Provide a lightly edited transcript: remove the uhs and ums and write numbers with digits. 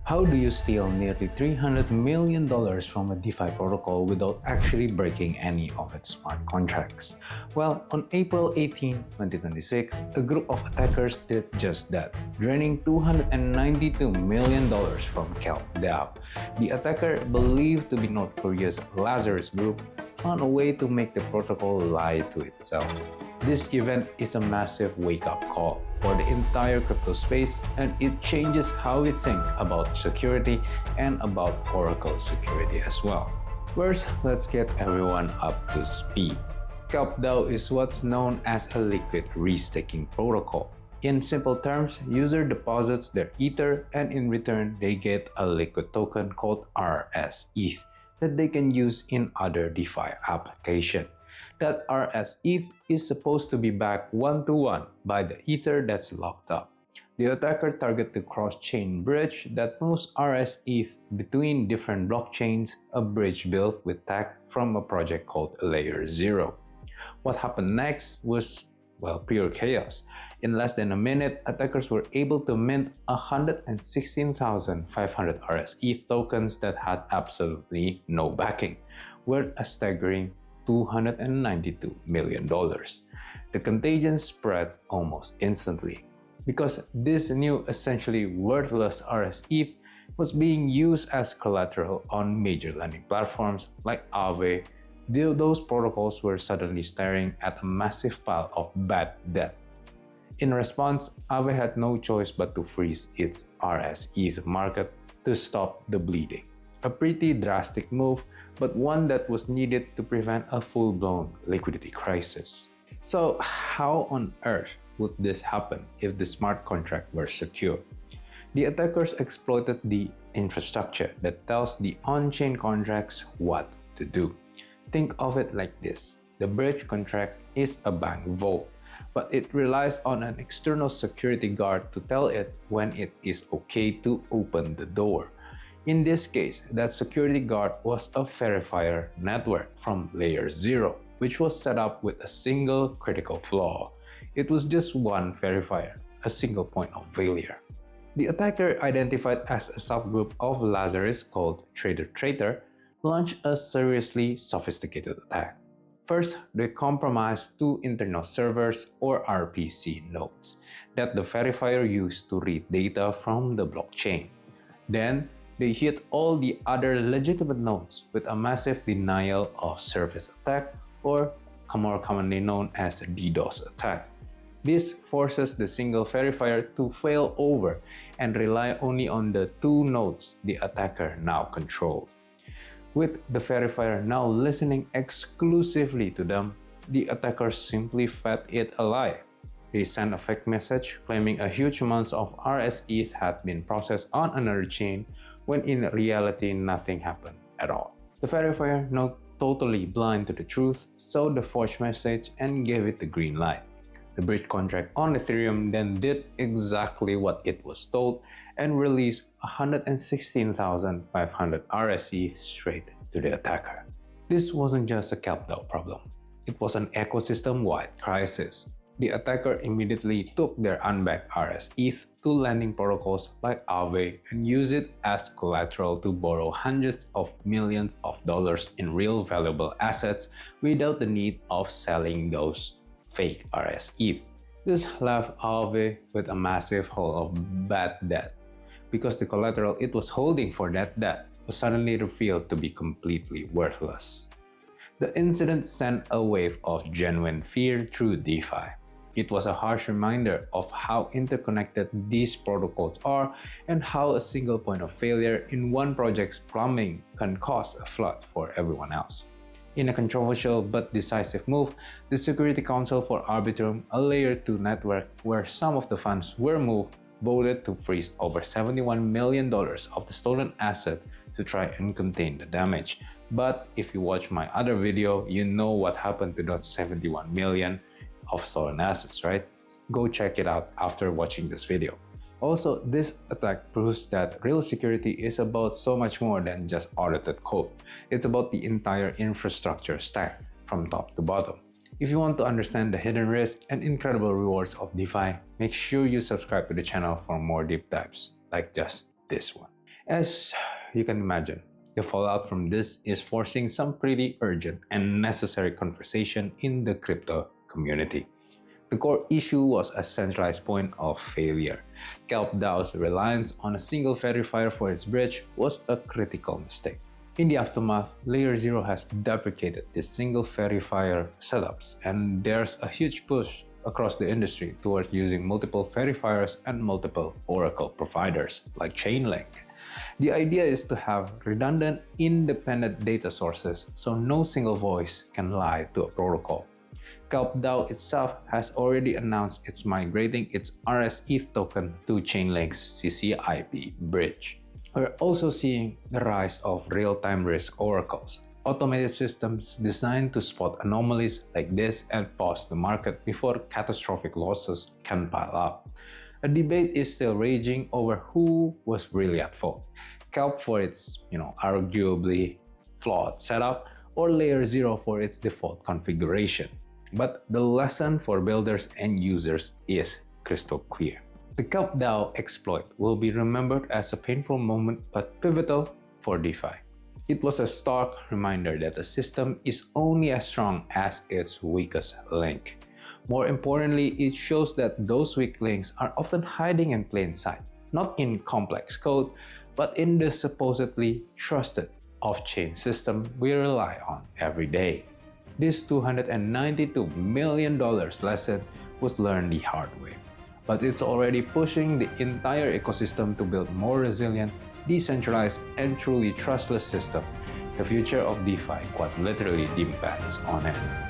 How do you steal nearly $300 million from a DeFi protocol without actually breaking any of its smart contracts? Well, on April 18, 2026, a group of attackers did just that, draining $292 million from Kelp DAO. The attacker, believed to be North Korea's Lazarus group, found a way to make the protocol lie to itself. This event is a massive wake-up call for the entire crypto space, and it changes how we think about security and about Oracle security as well. First, let's get everyone up to speed. Kelp DAO is what's known as a liquid restaking protocol. In simple terms, user deposits their Ether, and in return, they get a liquid token called RSETH that they can use in other DeFi applications. That RSETH is supposed to be backed one-to-one by the Ether that's locked up. The attacker targeted the cross-chain bridge that moves RSETH between different blockchains, a bridge built with tech from a project called Layer 0. What happened next was, well, pure chaos. In less than a minute, attackers were able to mint 116,500 RSETH tokens that had absolutely no backing, worth a staggering $292 million. The contagion spread almost instantly because this new essentially worthless RSETH was being used as collateral on major lending platforms like Aave. Those protocols were suddenly staring at a massive pile of bad debt. In response, Aave had no choice but to freeze its RSETH market to stop the bleeding. A pretty drastic move, but one that was needed to prevent a full-blown liquidity crisis. So how on earth would this happen if the smart contract were secure? The attackers exploited the infrastructure that tells the on-chain contracts what to do. Think of it like this. The bridge contract is a bank vault, but it relies on an external security guard to tell it when it is okay to open the door. In this case, that security guard was a verifier network from Layer 0, which was set up with a single critical flaw. It was just one verifier, a single point of failure. The attacker, identified as a subgroup of Lazarus called Traitor, launched a seriously sophisticated attack. First, they compromised two internal servers or RPC nodes that the verifier used to read data from the blockchain. Then, they hit all the other legitimate nodes with a massive denial of service attack, or more commonly known as DDoS attack. This forces the single verifier to fail over and rely only on the two nodes the attacker now controlled. With the verifier now listening exclusively to them, the attackers simply fed it a lie. They sent a fake message claiming a huge amount of RSETH had been processed on another chain, when in reality nothing happened at all. The verifier, now totally blind to the truth, saw the forged message and gave it the green light. The bridge contract on Ethereum then did exactly what it was told and released 116,500 RSETH straight to the attacker. This wasn't just a Kelp DAO problem. It was an ecosystem-wide crisis. The attacker immediately took their unbacked RSETH to lending protocols like Aave and used it as collateral to borrow hundreds of millions of dollars in real valuable assets without the need of selling those fake RSETH. This left Aave with a massive hole of bad debt because the collateral it was holding for that debt was suddenly revealed to be completely worthless. The incident sent a wave of genuine fear through DeFi. It was a harsh reminder of how interconnected these protocols are and how a single point of failure in one project's plumbing can cause a flood for everyone else. In a controversial but decisive move, the Security Council for Arbitrum, a Layer 2 network where some of the funds were moved, voted to freeze over $71 million of the stolen asset to try and contain the damage. But if you watch my other video, you know what happened to those 71 million of stolen assets, right? Go check it out after watching this video. Also, this attack proves that real security is about so much more than just audited code. It's about the entire infrastructure stack from top to bottom. If you want to understand the hidden risks and incredible rewards of DeFi, make sure you subscribe to the channel for more deep dives like just this one. As you can imagine, the fallout from this is forcing some pretty urgent and necessary conversation in the crypto community. The core issue was a centralized point of failure. Kelp DAO's reliance on a single verifier for its bridge was a critical mistake. In the aftermath, Layer 0 has deprecated these single verifier setups, and there's a huge push across the industry towards using multiple verifiers and multiple oracle providers like Chainlink. The idea is to have redundant, independent data sources so no single voice can lie to a protocol. Kelp DAO itself has already announced it's migrating its RSETH token to Chainlink's CCIP bridge. We're also seeing the rise of real-time risk oracles, automated systems designed to spot anomalies like this and pause the market before catastrophic losses can pile up. A debate is still raging over who was really at fault. Kelp for its, arguably flawed setup, or Layer 0 for its default configuration. But the lesson for builders and users is crystal clear. The Kelp DAO exploit will be remembered as a painful moment but pivotal for DeFi. It was a stark reminder that a system is only as strong as its weakest link. More importantly, it shows that those weak links are often hiding in plain sight, not in complex code, but in the supposedly trusted off-chain system we rely on every day. This $292 million lesson was learned the hard way, but it's already pushing the entire ecosystem to build more resilient, decentralized, and truly trustless system. The future of DeFi quite literally depends on it.